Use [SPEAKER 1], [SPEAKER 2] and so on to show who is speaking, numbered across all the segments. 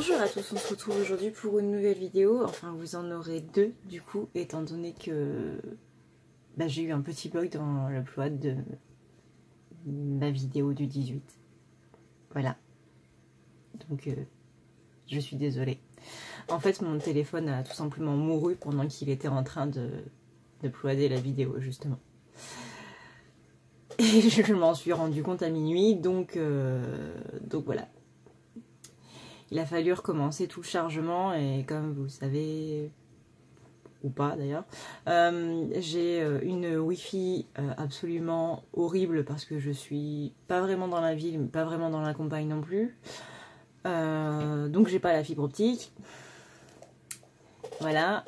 [SPEAKER 1] Bonjour à tous, on se retrouve aujourd'hui pour une nouvelle vidéo. Enfin, vous en aurez deux du coup, étant donné que j'ai eu un petit bug dans l'upload de ma vidéo du 18. Voilà. Donc, je suis désolée. En fait, mon téléphone a tout simplement mouru pendant qu'il était en train d'uploader la vidéo, justement. Et je m'en suis rendu compte à minuit, donc voilà. Il a fallu recommencer tout le chargement et comme vous le savez, ou pas d'ailleurs, j'ai une Wi-Fi absolument horrible parce que je suis pas vraiment dans la ville, mais pas vraiment dans la campagne non plus. Donc j'ai pas la fibre optique. Voilà.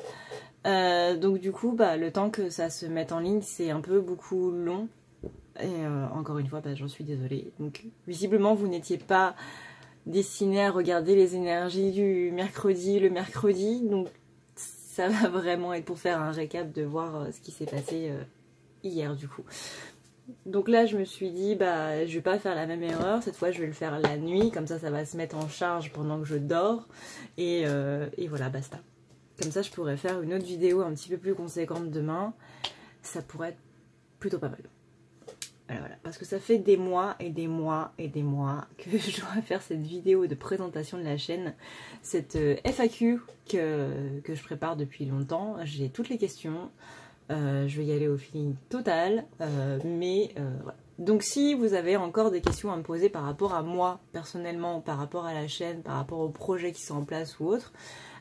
[SPEAKER 1] Donc du coup, le temps que ça se mette en ligne, c'est un peu beaucoup long. Et encore une fois, j'en suis désolée. Donc visiblement, vous n'étiez pas destiné à regarder les énergies du mercredi, le mercredi. Donc ça va vraiment être pour faire un récap de voir ce qui s'est passé hier du coup. Donc là, je me suis dit, je vais pas faire la même erreur. Cette fois, je vais le faire la nuit. Comme ça va se mettre en charge pendant que je dors. Et voilà, basta. Comme ça, je pourrais faire une autre vidéo un petit peu plus conséquente demain. Ça pourrait être plutôt pas mal. Voilà, parce que ça fait des mois et des mois et des mois que je dois faire cette vidéo de présentation de la chaîne, cette FAQ que je prépare depuis longtemps. J'ai toutes les questions, je vais y aller au feeling total, voilà. Donc si vous avez encore des questions à me poser par rapport à moi personnellement, par rapport à la chaîne, par rapport aux projets qui sont en place ou autres,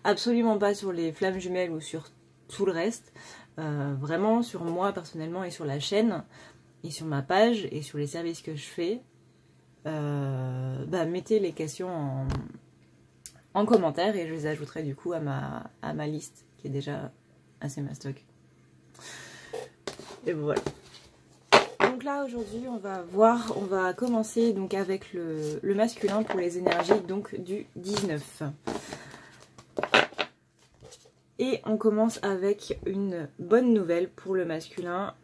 [SPEAKER 1] absolument pas sur les flammes jumelles ou sur tout le reste, vraiment sur moi personnellement et sur la chaîne, et sur ma page et sur les services que je fais, mettez les questions en commentaire et je les ajouterai du coup à ma liste qui est déjà assez mastoc. Et voilà. Donc là aujourd'hui on va commencer donc avec le masculin pour les énergies donc du 19. Et on commence avec une bonne nouvelle pour le masculin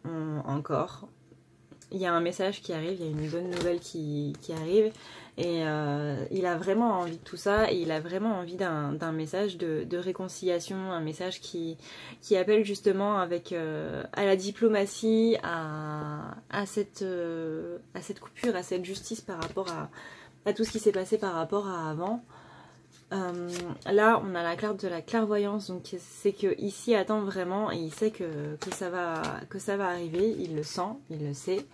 [SPEAKER 1] encore. Il y a un message qui arrive, il y a une bonne nouvelle qui arrive et il a vraiment envie de tout ça et il a vraiment envie d'un message de réconciliation, un message qui appelle justement avec à la diplomatie, à cette coupure, à cette justice par rapport à tout ce qui s'est passé par rapport à avant. Là on a la carte de la clairvoyance, donc c'est que ici attend vraiment et il sait que ça va arriver, il le sent, il le sait,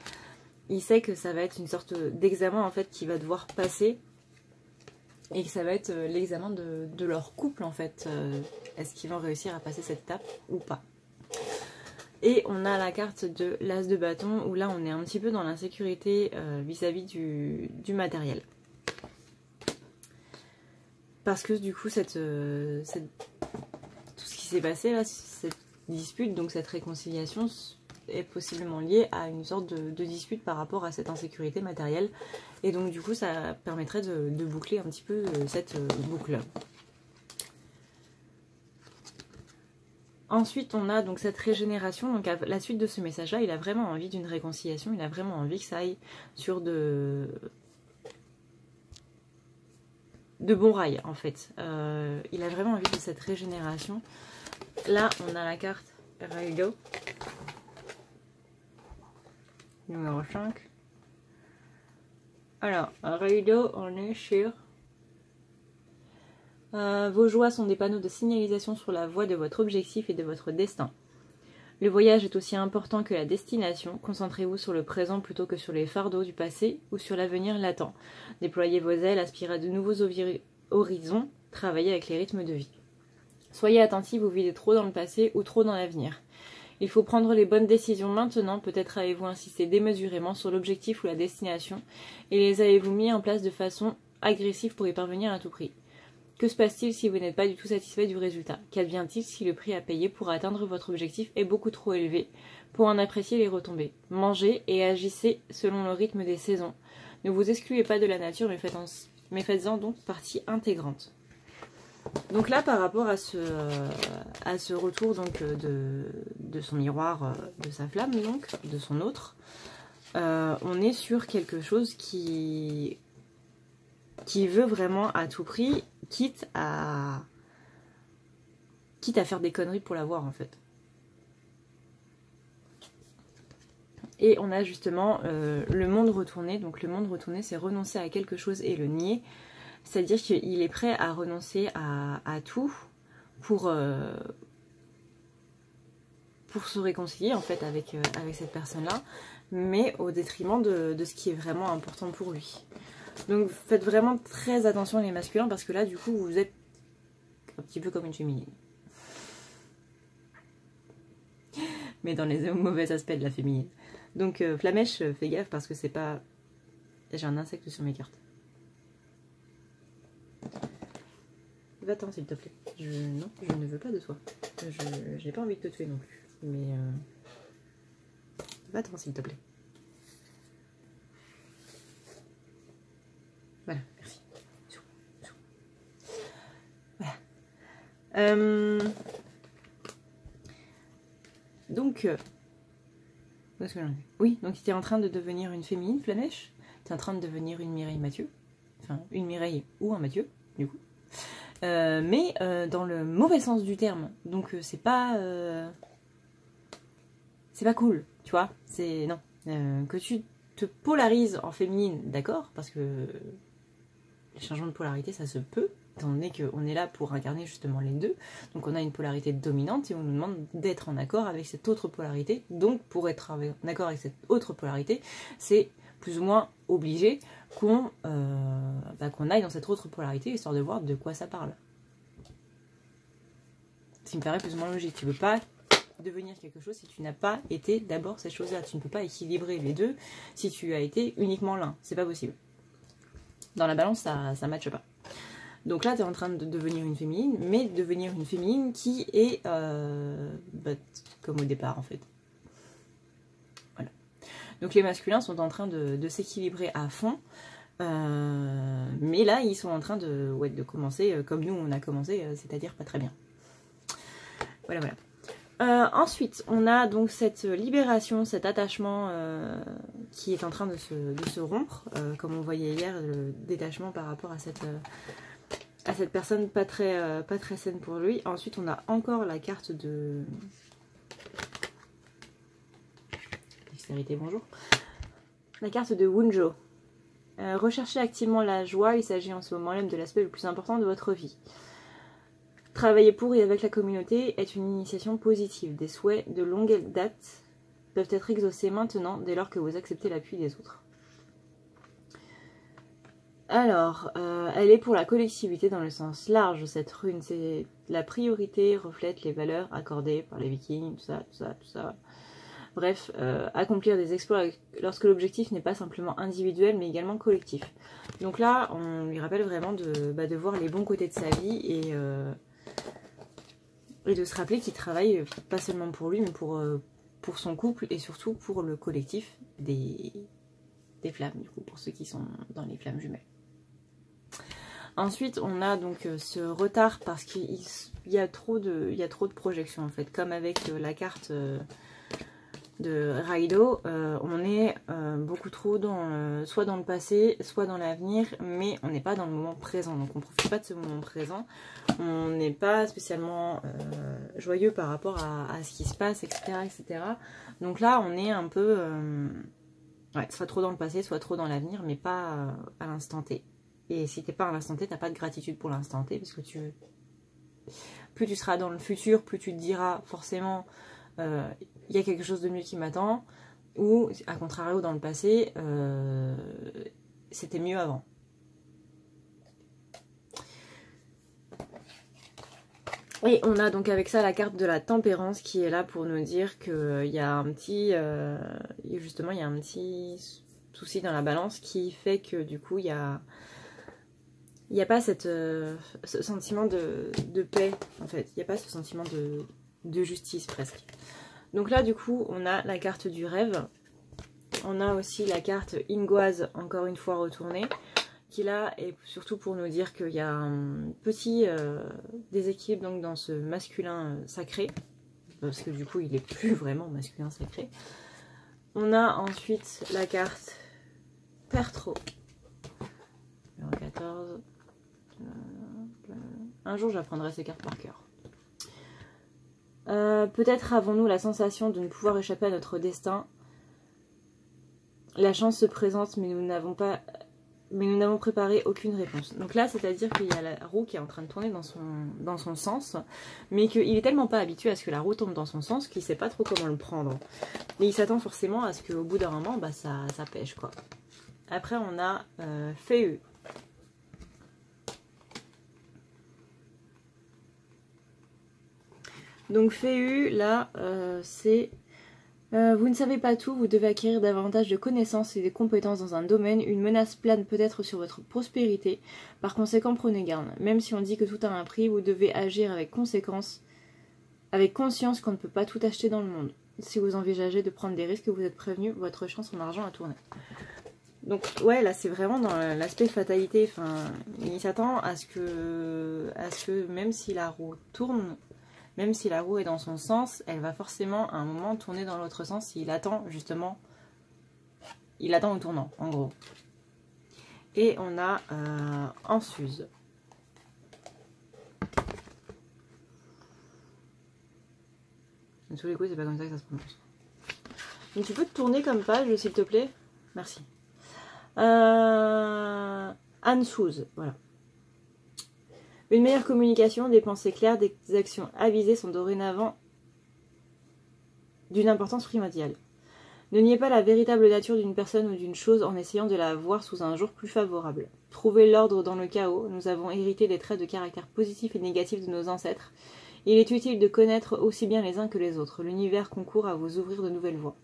[SPEAKER 1] il sait que ça va être une sorte d'examen en fait qui va devoir passer et que ça va être l'examen de leur couple en fait. Est-ce qu'ils vont réussir à passer cette étape ou pas? Et on a la carte de l'as de bâton où là on est un petit peu dans l'insécurité vis-à-vis du matériel. Parce que du coup, tout ce qui s'est passé là, cette dispute, donc cette réconciliation, est possiblement liée à une sorte de dispute par rapport à cette insécurité matérielle. Et donc du coup, ça permettrait de boucler un petit peu cette boucle. Ensuite, on a donc cette régénération. Donc à la suite de ce message-là, il a vraiment envie d'une réconciliation, il a vraiment envie que ça aille sur de bons rails en fait. Il a vraiment envie de cette régénération. Là on a la carte Raido numéro 5. Alors Raido, on est sur vos joies sont des panneaux de signalisation sur la voie de votre objectif et de votre destin. Le voyage est aussi important que la destination. Concentrez-vous sur le présent plutôt que sur les fardeaux du passé ou sur l'avenir latent. Déployez vos ailes, aspirez à de nouveaux horizons, travaillez avec les rythmes de vie. Soyez attentifs, vous vivez trop dans le passé ou trop dans l'avenir. Il faut prendre les bonnes décisions maintenant, peut-être avez-vous insisté démesurément sur l'objectif ou la destination et les avez-vous mis en place de façon agressive pour y parvenir à tout prix. Que se passe-t-il si vous n'êtes pas du tout satisfait du résultat? Qu'advient-il si le prix à payer pour atteindre votre objectif est beaucoup trop élevé pour en apprécier les retombées? Mangez et agissez selon le rythme des saisons. Ne vous excluez pas de la nature, mais faites-en donc partie intégrante. Donc là, par rapport à ce retour donc, de son miroir, de sa flamme, donc, de son autre, on est sur quelque chose qui veut vraiment à tout prix quitte à faire des conneries pour l'avoir en fait. Et on a justement le monde retourné. Donc le monde retourné, c'est renoncer à quelque chose et le nier. C'est-à-dire qu'il est prêt à renoncer à tout pour se réconcilier en fait avec cette personne-là, mais au détriment de ce qui est vraiment important pour lui. Donc faites vraiment très attention les masculins, parce que là du coup vous êtes un petit peu comme une féminine. Mais dans les mauvais aspects de la féminine. Donc Flamèche, fais gaffe parce que c'est pas... J'ai un insecte sur mes cartes. Va-t'en s'il te plaît. Non, je ne veux pas de toi. Je n'ai pas envie de te tuer non plus. Mais... Va-t'en s'il te plaît. Voilà, merci. Voilà. Donc... oui, donc tu es en train de devenir une féminine, Flamèche. Tu es en train de devenir une Mireille Mathieu. Enfin, une Mireille ou un Mathieu, du coup. Mais dans le mauvais sens du terme. Donc c'est pas cool, tu vois. C'est non. Que tu te polarises en féminine, d'accord, parce que les changements de polarité, ça se peut, étant donné qu'on est là pour incarner justement les deux. Donc on a une polarité dominante et on nous demande d'être en accord avec cette autre polarité. Donc pour être en accord avec cette autre polarité, c'est plus ou moins obligé qu'on aille dans cette autre polarité, histoire de voir de quoi ça parle. Ça me paraît plus ou moins logique. Tu ne peux pas devenir quelque chose si tu n'as pas été d'abord cette chose-là. Tu ne peux pas équilibrer les deux si tu as été uniquement l'un. C'est pas possible. Dans la balance, ça ne matche pas. Donc là, tu es en train de devenir une féminine, mais devenir une féminine qui est comme au départ, en fait. Voilà. Donc les masculins sont en train de s'équilibrer à fond. Mais là, ils sont en train de commencer comme nous, on a commencé, c'est-à-dire pas très bien. Voilà, voilà. Ensuite, on a donc cette libération, cet attachement qui est en train de se rompre, comme on voyait hier, le détachement par rapport à cette personne pas très saine pour lui. Ensuite, on a encore la carte de... Dextérité, bonjour. La carte de Wunjo. Recherchez activement la joie, il s'agit en ce moment même de l'aspect le plus important de votre vie. Travailler pour et avec la communauté est une initiation positive. Des souhaits de longue date peuvent être exaucés maintenant dès lors que vous acceptez l'appui des autres. Alors, elle est pour la collectivité dans le sens large. Cette rune, c'est la priorité, reflète les valeurs accordées par les vikings, tout ça. Bref, accomplir des exploits lorsque l'objectif n'est pas simplement individuel mais également collectif. Donc là, on lui rappelle vraiment de voir les bons côtés de sa vie et de se rappeler qu'il travaille pas seulement pour lui mais pour son couple et surtout pour le collectif des flammes, du coup, pour ceux qui sont dans les flammes jumelles. Ensuite, on a donc ce retard parce qu'il y a trop de projections en fait, comme avec la carte de Raido, on est beaucoup trop soit dans le passé, soit dans l'avenir, mais on n'est pas dans le moment présent, donc on ne profite pas de ce moment présent, on n'est pas spécialement joyeux par rapport à ce qui se passe, etc. Donc là, on est un peu, soit trop dans le passé, soit trop dans l'avenir, mais pas à l'instant T. Et si t'es pas à l'instant T, t'as pas de gratitude pour l'instant T, parce que plus tu seras dans le futur, plus tu te diras forcément... il y a quelque chose de mieux qui m'attend, ou à contrario dans le passé, c'était mieux avant. Et on a donc avec ça la carte de la tempérance qui est là pour nous dire qu'il y a un petit justement il y a un petit souci dans la balance qui fait que du coup il y a pas ce sentiment de paix en fait, il n'y a pas ce sentiment de justice presque. Donc là du coup on a la carte du rêve, on a aussi la carte Ingoise encore une fois retournée, qui là est surtout pour nous dire qu'il y a un petit déséquilibre donc dans ce masculin sacré, parce que du coup il est plus vraiment masculin sacré. On a ensuite la carte Pertro, numéro 14, Un jour, j'apprendrai ces cartes par cœur. Peut-être avons-nous la sensation de ne pouvoir échapper à notre destin. La chance se présente, mais nous n'avons préparé aucune réponse. Donc là, c'est-à-dire qu'il y a la roue qui est en train de tourner dans son sens, mais qu'il est tellement pas habitué à ce que la roue tombe dans son sens qu'il sait pas trop comment le prendre. Et il s'attend forcément à ce qu'au bout d'un moment, bah, ça pêche, quoi. Après, on a Feu. Donc Feu, là, c'est... vous ne savez pas tout, vous devez acquérir davantage de connaissances et de compétences dans un domaine. Une menace plane peut-être sur votre prospérité. Par conséquent, prenez garde. Même si on dit que tout a un prix, vous devez agir avec conscience qu'on ne peut pas tout acheter dans le monde. Si vous envisagez de prendre des risques, vous êtes prévenu, votre chance en argent a tourné. Donc ouais, là c'est vraiment dans l'aspect fatalité. Enfin, il s'attend à ce que même si la roue tourne, même si la roue est dans son sens, elle va forcément à un moment tourner dans l'autre sens s'il attend justement. Il attend au tournant, en gros. Et on a en Suze. De tous les coups, c'est pas comme ça que ça se prononce. Donc tu peux te tourner comme page, s'il te plaît. Merci. Anne Suze, voilà. Une meilleure communication, des pensées claires, des actions avisées sont dorénavant d'une importance primordiale. Ne niez pas la véritable nature d'une personne ou d'une chose en essayant de la voir sous un jour plus favorable. Trouvez l'ordre dans le chaos. Nous avons hérité des traits de caractère positifs et négatifs de nos ancêtres. Il est utile de connaître aussi bien les uns que les autres. L'univers concourt à vous ouvrir de nouvelles voies.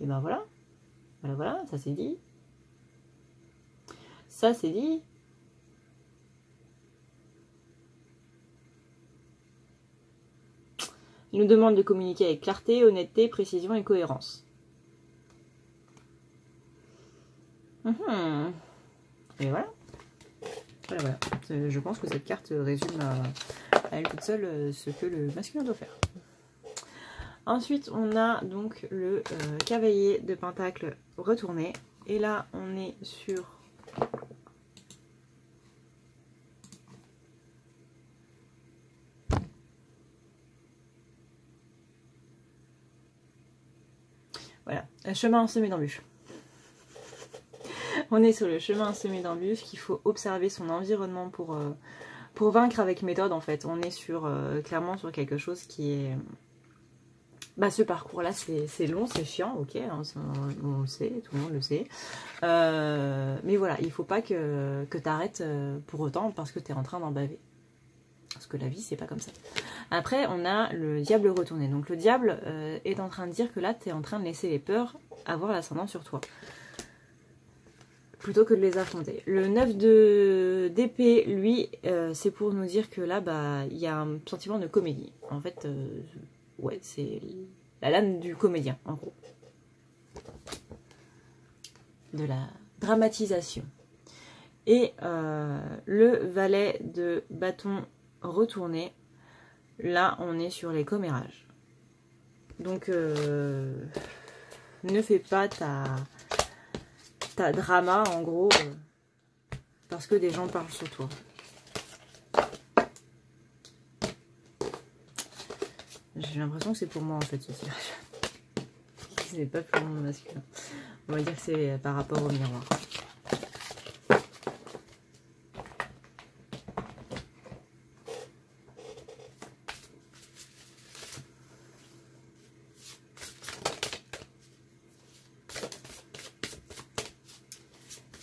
[SPEAKER 1] Et ben voilà. Voilà, ça c'est dit. Ça c'est dit. Il nous demande de communiquer avec clarté, honnêteté, précision et cohérence. Et voilà. Voilà. Je pense que cette carte résume à elle toute seule ce que le masculin doit faire. Ensuite, on a donc le cavalier de pentacle retourné. Et là, on est sur... Voilà, un chemin ensemé d'embûches. On est sur le chemin ensemé d'embûches, qu'il faut observer son environnement pour vaincre avec méthode en fait. On est clairement sur quelque chose qui est... Bah ce parcours là c'est long, c'est chiant, ok, hein, on le sait, tout le monde le sait. Mais voilà, il faut pas que tu arrêtes pour autant parce que tu es en train d'en baver. Parce que la vie c'est pas comme ça. Après on a le diable retourné. Donc le diable est en train de dire que là tu es en train de laisser les peurs avoir l'ascendant sur toi. Plutôt que de les affronter. Le 9 d'épée, lui, c'est pour nous dire que là, bah, il y a un sentiment de comédie. En fait, ouais, c'est la lame du comédien, en gros. De la dramatisation. Et le valet de bâton retourné, là, on est sur les commérages. Donc, ne fais pas ta drama en gros parce que des gens parlent sur toi. J'ai l'impression que c'est pour moi en fait ce tirage. Ce n'est pas pour mon masculin. On va dire que c'est par rapport au miroir.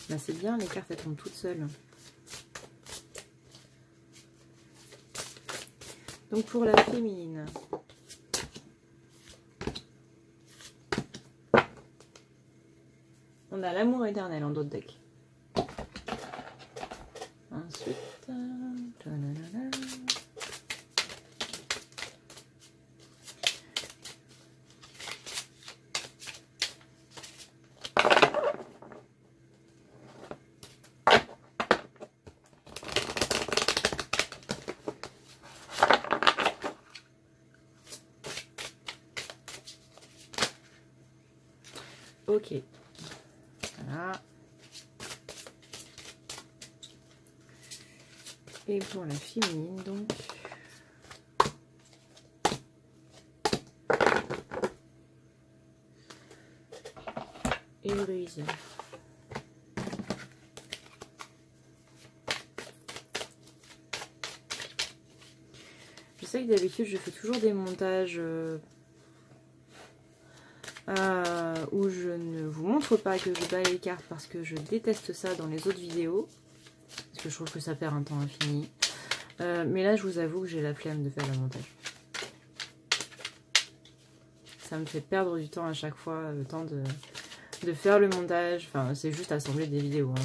[SPEAKER 1] Bah c'est bien, les cartes elles tombent toutes seules. Donc pour la féminine. On a l'amour éternel en d'autres decks. Ensuite... Ok. Voilà. Et pour la féminine, donc... Héloïse. Je sais que d'habitude je fais toujours des montages où je ne vous montre pas que je bats les cartes parce que je déteste ça dans les autres vidéos. Parce que je trouve que ça perd un temps infini. Mais là je vous avoue que j'ai la flemme de faire le montage. Ça me fait perdre du temps à chaque fois, le temps de faire le montage. Enfin c'est juste assembler des vidéos. Hein.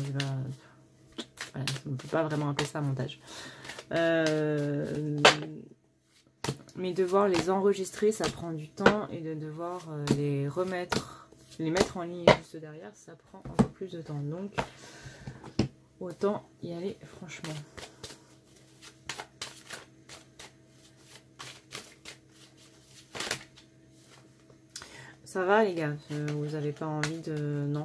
[SPEAKER 1] Voilà, on ne peut pas vraiment appeler ça un montage. Mais devoir les enregistrer, ça prend du temps. Et de devoir les mettre en ligne juste derrière, ça prend encore plus de temps. Donc, autant y aller franchement. Ça va les gars, vous n'avez pas envie de... Non.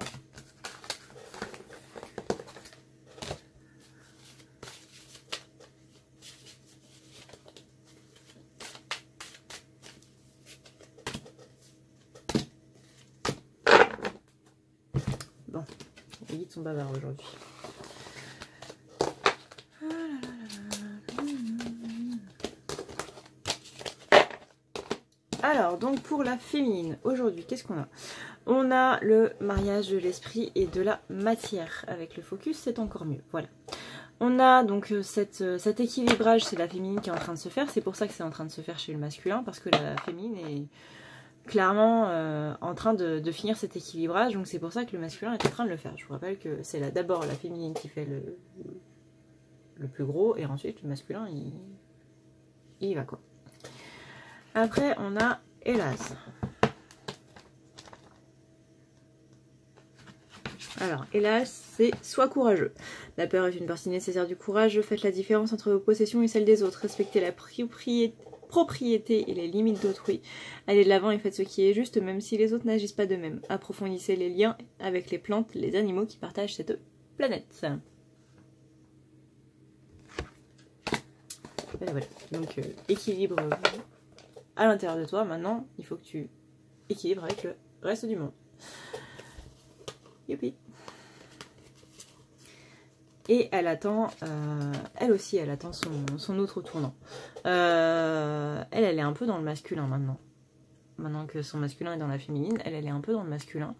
[SPEAKER 1] Bon, les guides sont bavards aujourd'hui. Alors, donc pour la féminine, aujourd'hui, qu'est-ce qu'on a? On a le mariage de l'esprit et de la matière. Avec le focus, c'est encore mieux. Voilà. On a donc cet équilibrage, c'est la féminine qui est en train de se faire. C'est pour ça que c'est en train de se faire chez le masculin, parce que la féminine est clairement en train de finir cet équilibrage. Donc c'est pour ça que le masculin est en train de le faire. Je vous rappelle que c'est d'abord la féminine qui fait le plus gros, et ensuite le masculin, il y va quoi. Après, on a Hélas. Alors, Hélas, c'est sois courageux. La peur est une partie nécessaire du courage. Faites la différence entre vos possessions et celles des autres. Respectez la propriété et les limites d'autrui. Allez de l'avant et faites ce qui est juste, même si les autres n'agissent pas de même. Approfondissez les liens avec les plantes, les animaux qui partagent cette planète. Voilà. Donc, équilibre à l'intérieur de toi. Maintenant, il faut que tu équilibres avec le reste du monde. Youpi. Et elle attend, elle aussi, elle attend son autre tournant. Elle est un peu dans le masculin maintenant. Maintenant que son masculin est dans la féminine, elle est un peu dans le masculin.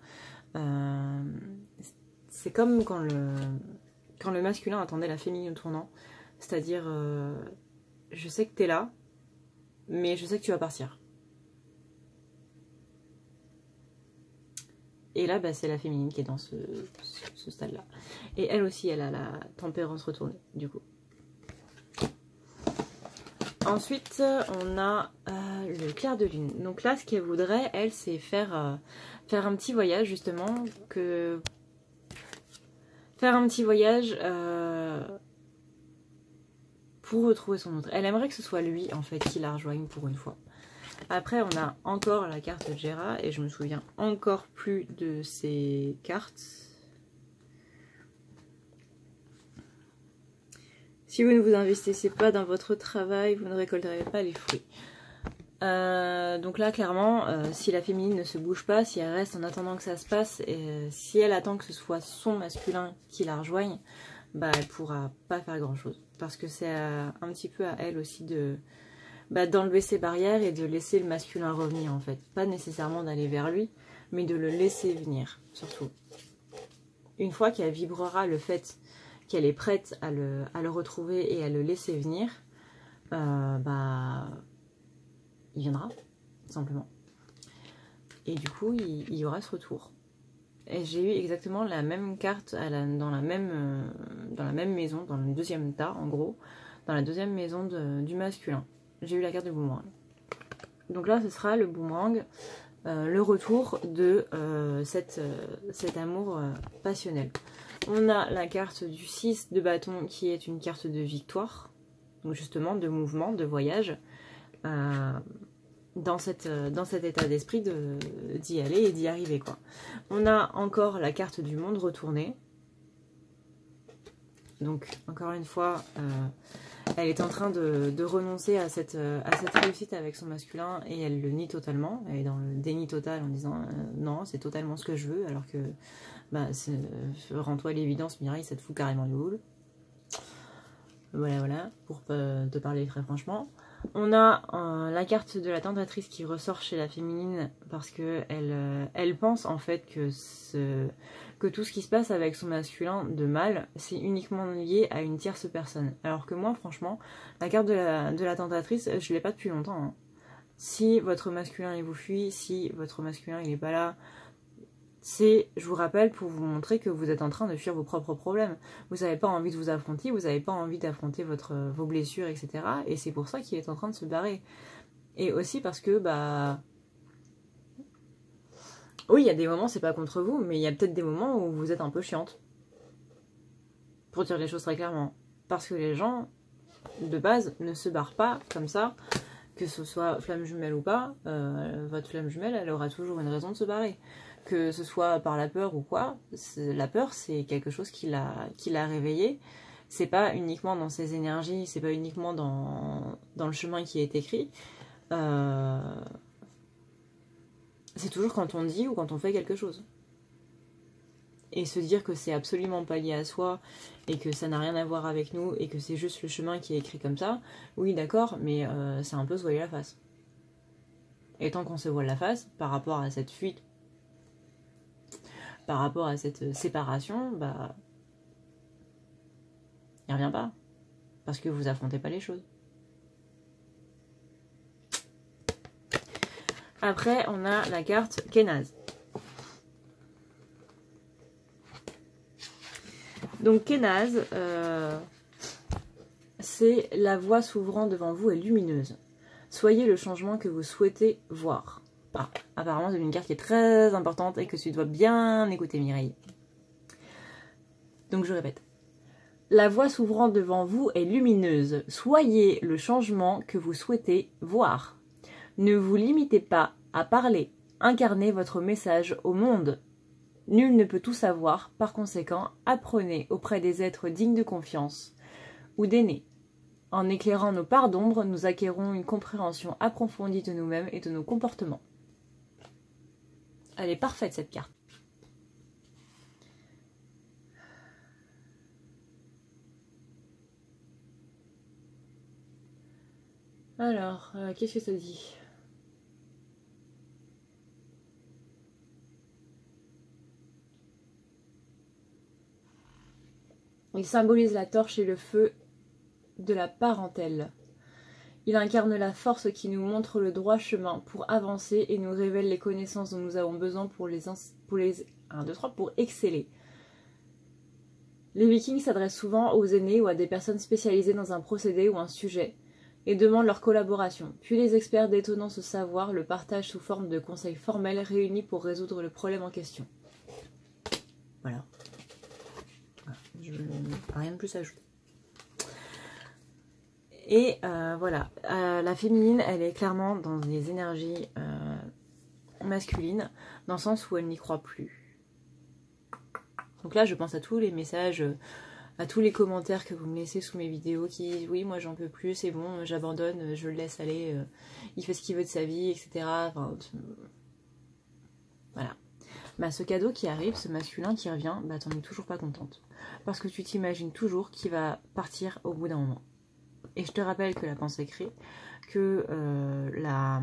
[SPEAKER 1] C'est comme quand le masculin attendait la féminine au tournant. C'est-à-dire, je sais que t'es là, mais je sais que tu vas partir. Et là, bah, c'est la féminine qui est dans ce stade-là. Et elle aussi, elle a la tempérance retournée, du coup. Ensuite, on a le clair de lune. Donc là, ce qu'elle voudrait, elle, c'est faire un petit voyage, justement. Faire un petit voyage pour retrouver son autre. Elle aimerait que ce soit lui, en fait, qui la rejoigne pour une fois. Après, on a encore la carte de Gera et je me souviens encore plus de ces cartes. Si vous ne vous investissez pas dans votre travail, vous ne récolterez pas les fruits. Donc là, clairement, si la féminine ne se bouge pas, si elle reste en attendant que ça se passe, et si elle attend que ce soit son masculin qui la rejoigne, bah, elle pourra pas faire grand-chose. Parce que c'est un petit peu à elle aussi d'enlever ses barrières et de laisser le masculin revenir en fait. Pas nécessairement d'aller vers lui, mais de le laisser venir, surtout. Une fois qu'elle vibrera le fait qu'elle est prête à le retrouver et à le laisser venir, bah, il viendra, simplement. Et du coup, il y aura ce retour. Et j'ai eu exactement la même carte dans la même maison, dans le deuxième tas, en gros, dans la deuxième maison du masculin. J'ai eu la carte de boomerang. Donc là, ce sera le boomerang, le retour de cet amour passionnel. On a la carte du 6 de bâton qui est une carte de victoire. Donc justement, de mouvement, de voyage. Dans cet état d'esprit d'y aller et d'y arriver, quoi. On a encore la carte du monde retourné. Donc, encore une fois... Elle est en train de renoncer à cette réussite avec son masculin et elle le nie totalement. Elle est dans le déni total en disant non, c'est totalement ce que je veux, alors que bah, rends-toi l'évidence, Mireille, ça te fout carrément le boule. Voilà, pour te parler très franchement. On a la carte de la tentatrice qui ressort chez la féminine parce que elle pense en fait que tout ce qui se passe avec son masculin de mal, c'est uniquement lié à une tierce personne. Alors que moi, franchement, la carte de la tentatrice, je l'ai pas depuis longtemps. Hein. Si votre masculin il vous fuit, si votre masculin il est pas là, c'est, je vous rappelle, pour vous montrer que vous êtes en train de fuir vos propres problèmes. Vous n'avez pas envie de vous affronter, vous n'avez pas envie d'affronter vos blessures, etc. Et c'est pour ça qu'il est en train de se barrer. Et aussi parce que, bah... Oui, il y a des moments, c'est pas contre vous, mais il y a peut-être des moments où vous êtes un peu chiante. Pour dire les choses très clairement. Parce que les gens, de base, ne se barrent pas comme ça, que ce soit flamme jumelle ou pas, votre flamme jumelle, elle aura toujours une raison de se barrer. Que ce soit par la peur ou quoi, la peur c'est quelque chose qui l'a réveillé. C'est pas uniquement dans ses énergies, c'est pas uniquement dans le chemin qui est écrit. C'est toujours quand on dit ou quand on fait quelque chose. Et se dire que c'est absolument pas lié à soi et que ça n'a rien à voir avec nous et que c'est juste le chemin qui est écrit comme ça, oui d'accord, mais c'est un peu se voiler la face. Et tant qu'on se voile la face par rapport à cette fuite, par rapport à cette séparation, bah, il revient pas. Parce que vous affrontez pas les choses. Après, on a la carte Kenaz. Donc Kenaz, c'est la voie s'ouvrant devant vous est lumineuse. Soyez le changement que vous souhaitez voir. Ah, apparemment, c'est une carte qui est très importante et que tu dois bien écouter, Mireille. Donc je répète. La voie s'ouvrant devant vous est lumineuse. Soyez le changement que vous souhaitez voir. Ne vous limitez pas à parler. Incarnez votre message au monde. Nul ne peut tout savoir. Par conséquent, apprenez auprès des êtres dignes de confiance ou d'aînés. En éclairant nos parts d'ombre, nous acquérons une compréhension approfondie de nous-mêmes et de nos comportements. Elle est parfaite, cette carte. Alors, qu'est-ce que ça dit ? Il symbolise la torche et le feu de la parentèle. Il incarne la force qui nous montre le droit chemin pour avancer et nous révèle les connaissances dont nous avons besoin pour exceller. Les Vikings s'adressent souvent aux aînés ou à des personnes spécialisées dans un procédé ou un sujet et demandent leur collaboration. Puis les experts détenant ce savoir le partagent sous forme de conseils formels réunis pour résoudre le problème en question. Voilà. Rien de plus à ajouter. Et voilà, la féminine, elle est clairement dans des énergies masculines, dans le sens où elle n'y croit plus. Donc là, je pense à tous les messages, à tous les commentaires que vous me laissez sous mes vidéos qui disent oui, moi j'en peux plus, c'est bon, j'abandonne, je le laisse aller, il fait ce qu'il veut de sa vie, etc. Enfin, voilà. Bah, ce cadeau qui arrive, ce masculin qui revient, bah t'en es toujours pas contente. Parce que tu t'imagines toujours qu'il va partir au bout d'un moment. Et je te rappelle que la pensée crée, que la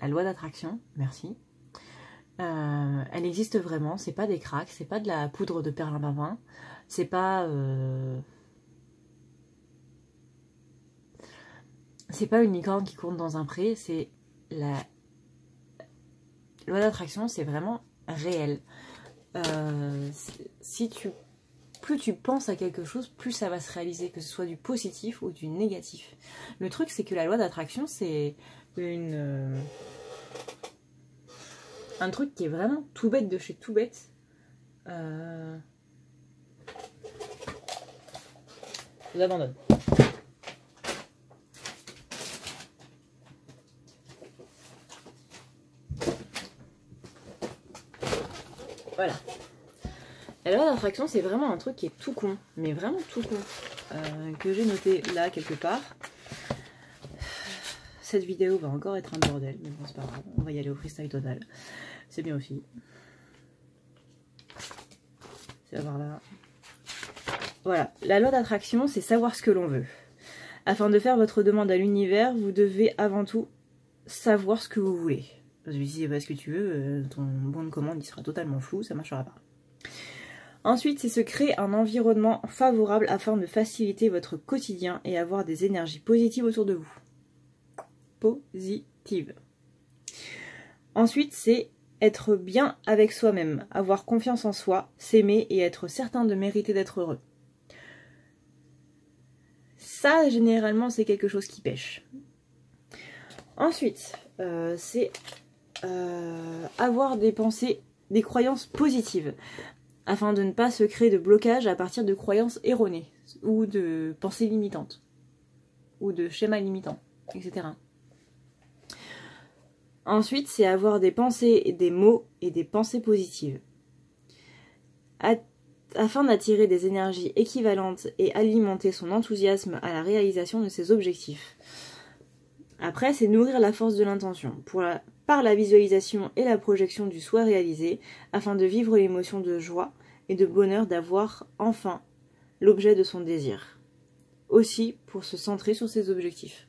[SPEAKER 1] loi d'attraction, merci, elle existe vraiment, c'est pas des cracks, c'est pas de la poudre de perlimpinpin, c'est pas une licorne qui court dans un pré, c'est la loi d'attraction, c'est vraiment réel. Plus tu penses à quelque chose, plus ça va se réaliser, que ce soit du positif ou du négatif. Le truc, c'est que la loi d'attraction, c'est un truc qui est vraiment tout bête de chez tout bête. Je l'abandonne. Voilà. La loi d'attraction, c'est vraiment un truc qui est tout con, mais vraiment tout con, que j'ai noté là quelque part. Cette vidéo va encore être un bordel, mais bon c'est pas grave, on va y aller au freestyle total. C'est bien aussi. C'est par là. Voilà, la loi d'attraction, c'est savoir ce que l'on veut. Afin de faire votre demande à l'univers, vous devez avant tout savoir ce que vous voulez. Parce que si c'est pas ce que tu veux, ton bon de commande il sera totalement flou, ça marchera pas. Ensuite, c'est se créer un environnement favorable afin de faciliter votre quotidien et avoir des énergies positives autour de vous. Positives. Ensuite, c'est être bien avec soi-même, avoir confiance en soi, s'aimer et être certain de mériter d'être heureux. Ça, généralement, c'est quelque chose qui pêche. Ensuite, c'est avoir des pensées, des croyances positives, afin de ne pas se créer de blocage à partir de croyances erronées, ou de pensées limitantes, ou de schémas limitants, etc. Ensuite, c'est avoir des pensées, des mots et des pensées positives. Afin d'attirer des énergies équivalentes et alimenter son enthousiasme à la réalisation de ses objectifs. Après, c'est nourrir la force de l'intention par la visualisation et la projection du soi réalisé, afin de vivre l'émotion de joie et de bonheur d'avoir enfin l'objet de son désir. Aussi, pour se centrer sur ses objectifs.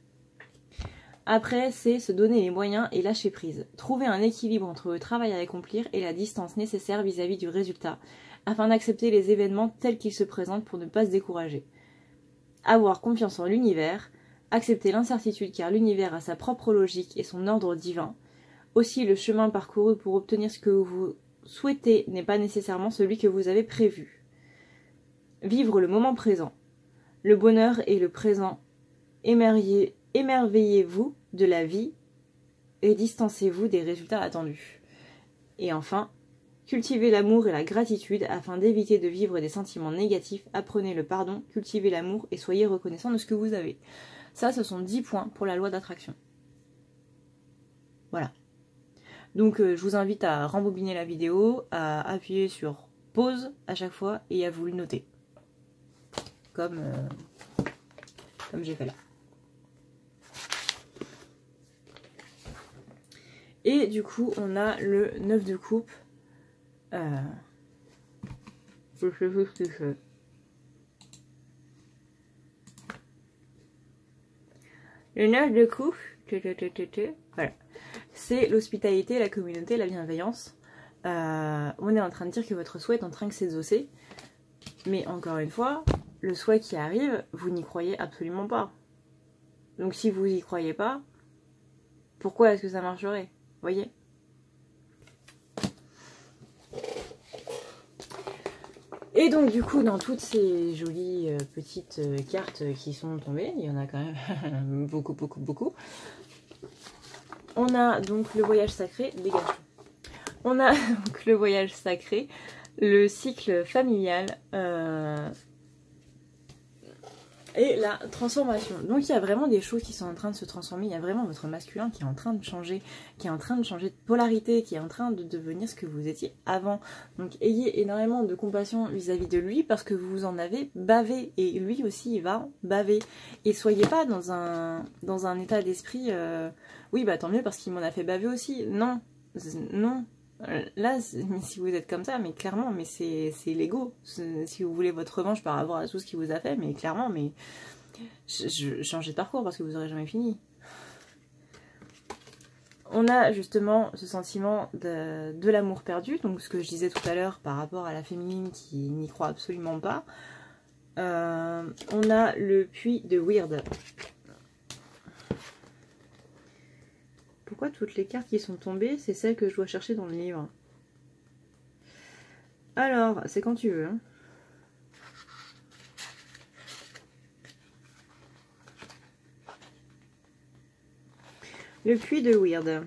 [SPEAKER 1] Après, c'est se donner les moyens et lâcher prise. Trouver un équilibre entre le travail à accomplir et la distance nécessaire vis-à-vis du résultat, afin d'accepter les événements tels qu'ils se présentent pour ne pas se décourager. Avoir confiance en l'univers, accepter l'incertitude car l'univers a sa propre logique et son ordre divin. Aussi, le chemin parcouru pour obtenir ce que vous souhaitez n'est pas nécessairement celui que vous avez prévu. Vivre le moment présent. Le bonheur est le présent. Émerveillez-vous de la vie et distancez-vous des résultats attendus. Et enfin, cultivez l'amour et la gratitude afin d'éviter de vivre des sentiments négatifs. Apprenez le pardon, cultivez l'amour et soyez reconnaissant de ce que vous avez. Ça, ce sont 10 points pour la loi d'attraction. Voilà. Donc, je vous invite à rembobiner la vidéo, à appuyer sur pause à chaque fois et à vous le noter. Comme j'ai fait là. Et du coup, on a le 9 de coupe. Je sais plus ce que c'est. Le 9 de coupe, voilà. C'est l'hospitalité, la communauté, la bienveillance. On est en train de dire que votre souhait est en train de s'exaucer. Mais encore une fois, le souhait qui arrive, vous n'y croyez absolument pas. Donc si vous n'y croyez pas, pourquoi est-ce que ça marcherait ? Voyez ? Et donc du coup, dans toutes ces jolies petites cartes qui sont tombées, il y en a quand même beaucoup. On a donc le voyage sacré, dégage. On a donc le voyage sacré, le cycle familial et la transformation. Donc il y a vraiment des choses qui sont en train de se transformer, il y a vraiment votre masculin qui est en train de changer, de polarité, qui est en train de devenir ce que vous étiez avant. Donc ayez énormément de compassion vis-à-vis de lui parce que vous en avez bavé et lui aussi il va baver. Et soyez pas dans un état d'esprit oui bah tant mieux parce qu'il m'en a fait baver aussi. Non, non. Là, si vous êtes comme ça, mais clairement, mais c'est l'ego. Si vous voulez votre revanche par rapport à tout ce qu'il vous a fait, mais clairement, mais changez de parcours parce que vous n'aurez jamais fini. On a justement ce sentiment de l'amour perdu, donc ce que je disais tout à l'heure par rapport à la féminine qui n'y croit absolument pas. On a le puits de Weird. Pourquoi toutes les cartes qui sont tombées, c'est celles que je dois chercher dans le livre? Alors, c'est quand tu veux. Hein. Le puits de Weird.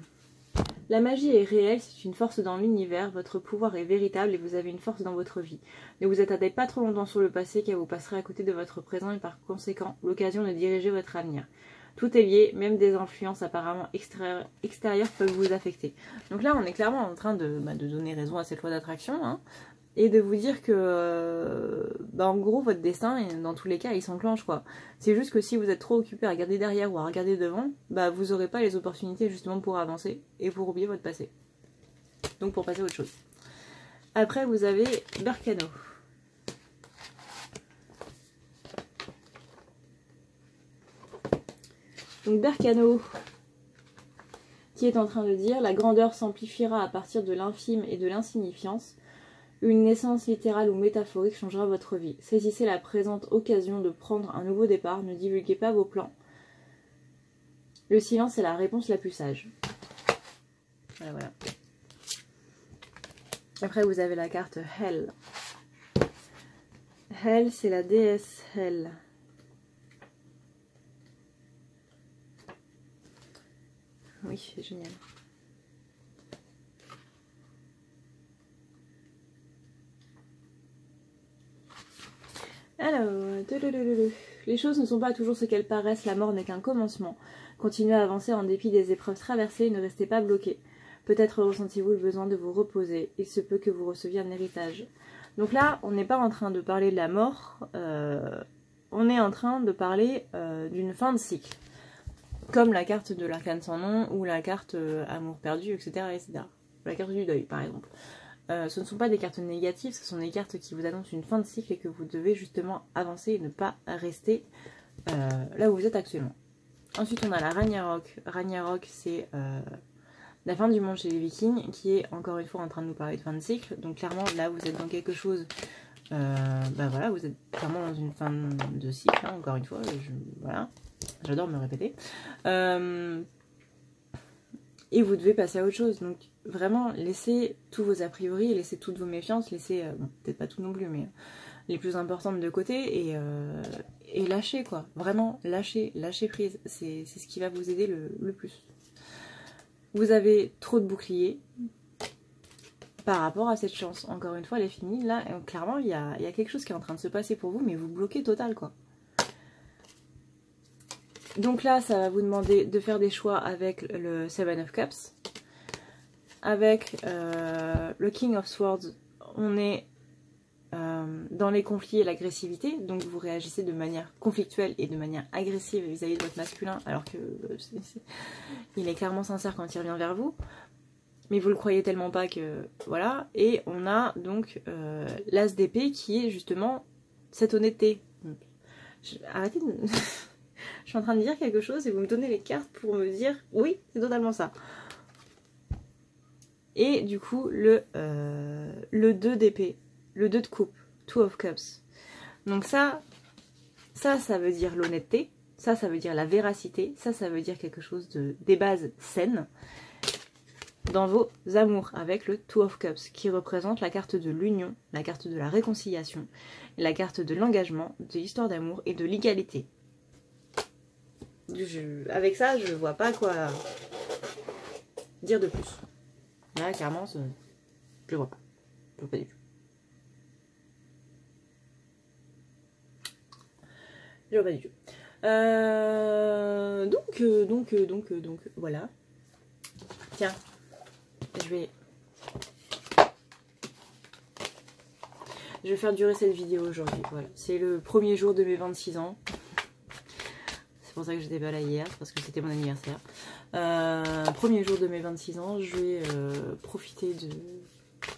[SPEAKER 1] La magie est réelle, c'est une force dans l'univers, votre pouvoir est véritable et vous avez une force dans votre vie. Ne vous attardez pas trop longtemps sur le passé car vous passerez à côté de votre présent et par conséquent l'occasion de diriger votre avenir. Tout est lié, même des influences apparemment extérieures peuvent vous affecter. Donc là, on est clairement en train de donner raison à cette loi d'attraction. Hein. et de vous dire que bah en gros votre destin dans tous les cas il s'enclenche quoi. C'est juste que si vous êtes trop occupé à regarder derrière ou à regarder devant, bah vous aurez pas les opportunités justement pour avancer et pour oublier votre passé. Donc pour passer à autre chose. Après vous avez Berkano. Donc Berkano qui est en train de dire: la grandeur s'amplifiera à partir de l'infime et de l'insignifiance. Une naissance littérale ou métaphorique changera votre vie. Saisissez la présente occasion de prendre un nouveau départ. Ne divulguez pas vos plans. Le silence est la réponse la plus sage. Voilà, voilà. Après, vous avez la carte Hel. Hel, c'est la déesse Hel. Oui, c'est génial. Alors, les choses ne sont pas toujours ce qu'elles paraissent, la mort n'est qu'un commencement. Continuez à avancer en dépit des épreuves traversées, ne restez pas bloqués. Peut-être ressentez-vous le besoin de vous reposer, il se peut que vous receviez un héritage. Donc là, on n'est pas en train de parler de la mort, on est en train de parler d'une fin de cycle. Comme la carte de l'arcane sans nom, ou la carte amour perdu, etc., etc. La carte du deuil, par exemple. Ce ne sont pas des cartes négatives, ce sont des cartes qui vous annoncent une fin de cycle et que vous devez justement avancer et ne pas rester là où vous êtes actuellement. Ensuite, on a la Ragnarok. Ragnarok, c'est la fin du monde chez les Vikings, qui est encore une fois en train de nous parler de fin de cycle. Donc clairement, là, vous êtes dans quelque chose... bah voilà, vous êtes clairement dans une fin de cycle, hein, encore une fois. Voilà, j'adore me répéter. Et vous devez passer à autre chose. Donc vraiment, laissez tous vos a priori, laissez toutes vos méfiances, laissez, bon, peut-être pas tout non plus, mais les plus importantes de côté et lâchez quoi. Vraiment, lâchez prise. C'est ce qui va vous aider le plus. Vous avez trop de boucliers par rapport à cette chance. Encore une fois, elle est finie. Là, clairement, il y a quelque chose qui est en train de se passer pour vous, mais vous bloquez total quoi. Donc là, ça va vous demander de faire des choix avec le Seven of Cups. Avec le King of Swords, on est dans les conflits et l'agressivité. Donc vous réagissez de manière conflictuelle et de manière agressive vis-à-vis de votre masculin, alors que il est clairement sincère quand il revient vers vous. Mais vous le croyez tellement pas que... Voilà. Et on a donc l'As d'épée qui est justement cette honnêteté. Arrêtez de... Je suis en train de dire quelque chose et vous me donnez les cartes pour me dire oui, c'est totalement ça. Et du coup, le 2 d'épée, le 2 de coupe, Two of Cups. Donc ça veut dire l'honnêteté, ça veut dire la véracité, ça veut dire quelque chose des bases saines dans vos amours avec le Two of Cups qui représente la carte de l'union, la carte de la réconciliation, la carte de l'engagement, de l'histoire d'amour et de l'égalité. Avec ça, je vois pas quoi dire de plus. Là, clairement, je vois pas. Je vois pas du tout. Je vois pas du tout. Donc, voilà. Tiens, je vais faire durer cette vidéo aujourd'hui. Voilà. C'est le premier jour de mes 26 ans. C'est pour ça que j'étais pas là hier, parce que c'était mon anniversaire. Premier jour de mes 26 ans, je vais profiter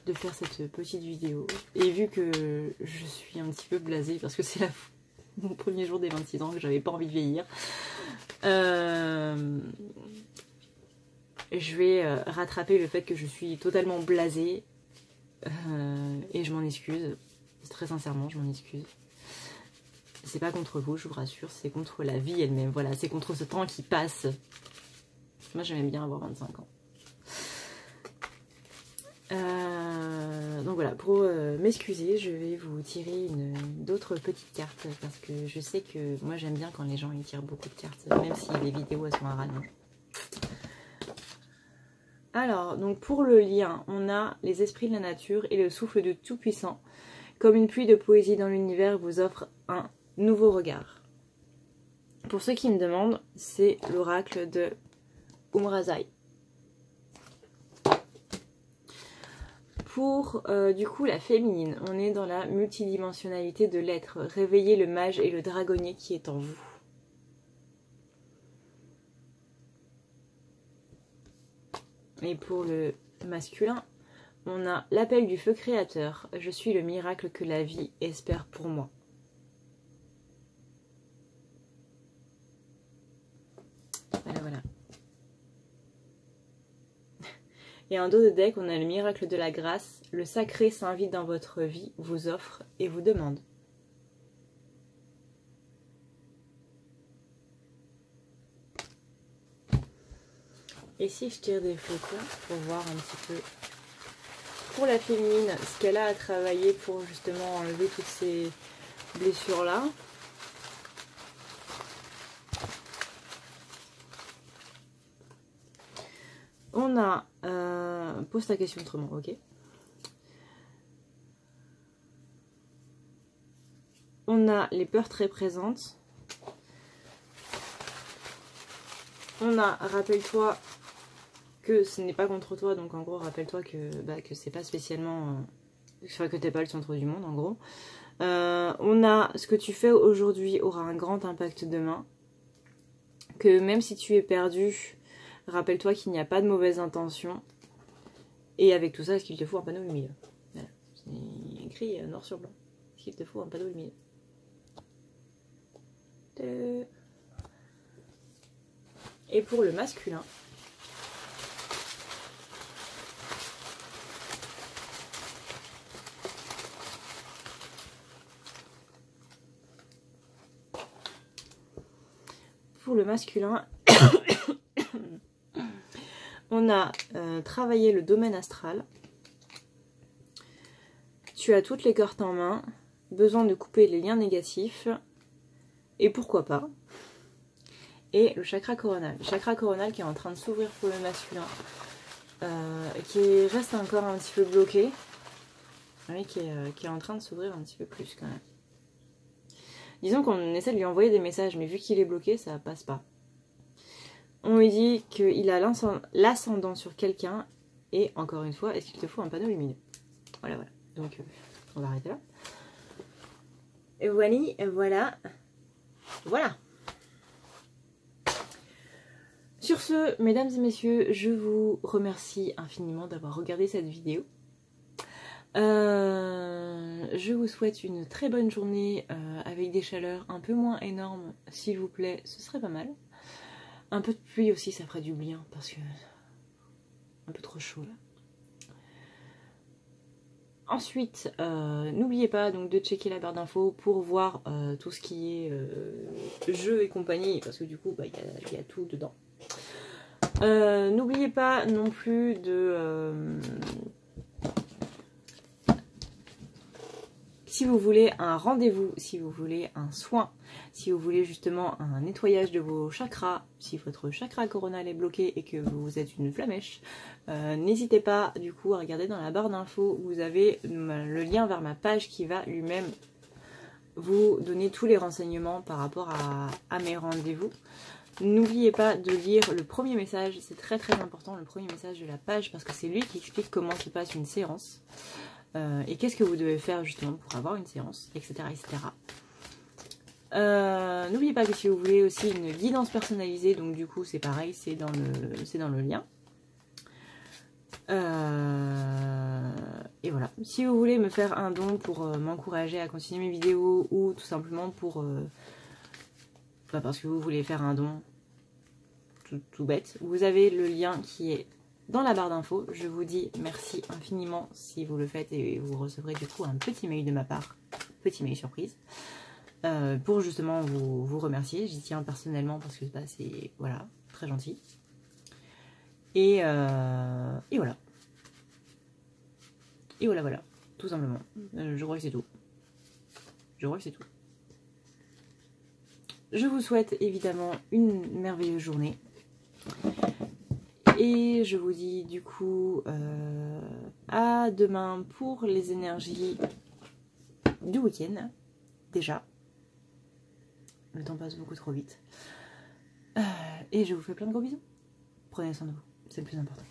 [SPEAKER 1] de faire cette petite vidéo. Et vu que je suis un petit peu blasée, parce que c'est mon premier jour des 26 ans, que j'avais pas envie de vieillir, je vais rattraper le fait que je suis totalement blasée. Et je m'en excuse. Très sincèrement, je m'en excuse. C'est pas contre vous, je vous rassure, c'est contre la vie elle-même. Voilà, c'est contre ce temps qui passe. Moi, j'aime bien avoir 25 ans. Donc voilà, pour m'excuser, je vais vous tirer d'autres petites cartes parce que je sais que moi, j'aime bien quand les gens ils tirent beaucoup de cartes, même si les vidéos elles sont à rallonge. Alors, donc pour le lien, on a les esprits de la nature et le souffle de Tout-Puissant. Comme une pluie de poésie dans l'univers vous offre un nouveau regard. Pour ceux qui me demandent, c'est l'oracle de Umrazai. pour du coup la féminine, on est dans la multidimensionnalité de l'être. Réveillez le mage et le dragonnier qui est en vous. Et pour le masculin, on a l'appel du feu créateur. Je suis le miracle que la vie espère pour moi. Voilà, voilà. Et en dos de deck, on a le miracle de la grâce. Le sacré s'invite dans votre vie, vous offre et vous demande. Et si je tire des flocons pour voir un petit peu pour la féminine ce qu'elle a à travailler pour justement enlever toutes ces blessures là. On a pose ta question autrement, ok. On a les peurs très présentes. On a rappelle-toi que ce n'est pas contre toi, donc en gros rappelle-toi que c'est pas spécialement enfin que t'es pas le centre du monde en gros. On a ce que tu fais aujourd'hui aura un grand impact demain, que même si tu es perdu, rappelle-toi qu'il n'y a pas de mauvaise intention, et avec tout ça, est-ce qu'il te faut un panneau lumineux? Voilà. C'est écrit noir sur blanc, est-ce qu'il te faut un panneau lumineux? Et pour le masculin, on a travaillé le domaine astral. Tu as toutes les cartes en main, besoin de couper les liens négatifs, et pourquoi pas. Et le chakra coronal. Le chakra coronal qui est en train de s'ouvrir pour le masculin, qui reste encore un petit peu bloqué, oui, qui est en train de s'ouvrir un petit peu plus quand même. Disons qu'on essaie de lui envoyer des messages, mais vu qu'il est bloqué, ça passe pas. On lui dit qu'il a l'ascendant sur quelqu'un, et encore une fois, est-ce qu'il te faut un panneau lumineux? Voilà, voilà. Donc, on va arrêter là. Et voilà, et voilà. Voilà. Sur ce, mesdames et messieurs, je vous remercie infiniment d'avoir regardé cette vidéo. Je vous souhaite une très bonne journée avec des chaleurs un peu moins énormes, s'il vous plaît, ce serait pas mal. Un peu de pluie aussi, ça ferait du bien, parce que un peu trop chaud là. Ensuite, n'oubliez pas donc de checker la barre d'infos pour voir tout ce qui est jeux et compagnie, parce que du coup, y a tout dedans. N'oubliez pas non plus de... si vous voulez un rendez-vous, si vous voulez un soin, si vous voulez justement un nettoyage de vos chakras, si votre chakra coronal est bloqué et que vous êtes une flamèche, n'hésitez pas du coup à regarder dans la barre d'infos où vous avez le lien vers ma page qui va lui-même vous donner tous les renseignements par rapport à mes rendez-vous. N'oubliez pas de lire le premier message, c'est très très important, le premier message de la page, parce que c'est lui qui explique comment se passe une séance. Et qu'est-ce que vous devez faire justement pour avoir une séance, etc. etc. N'oubliez pas que si vous voulez aussi une guidance personnalisée, donc du coup c'est pareil, c'est dans le lien. Et voilà. Si vous voulez me faire un don pour m'encourager à continuer mes vidéos, ou tout simplement pour... parce que vous voulez faire un don tout bête, vous avez le lien qui est dans la barre d'infos. Je vous dis merci infiniment si vous le faites, et vous recevrez du coup un petit mail de ma part, petit mail surprise, pour justement vous remercier. J'y tiens personnellement parce que c'est voilà, très gentil. Et voilà. Et voilà, tout simplement. Je crois que c'est tout. Je crois que c'est tout. Je vous souhaite évidemment une merveilleuse journée. Et je vous dis du coup à demain pour les énergies du week-end. Déjà. Le temps passe beaucoup trop vite. Et je vous fais plein de gros bisous. Prenez soin de vous, c'est le plus important.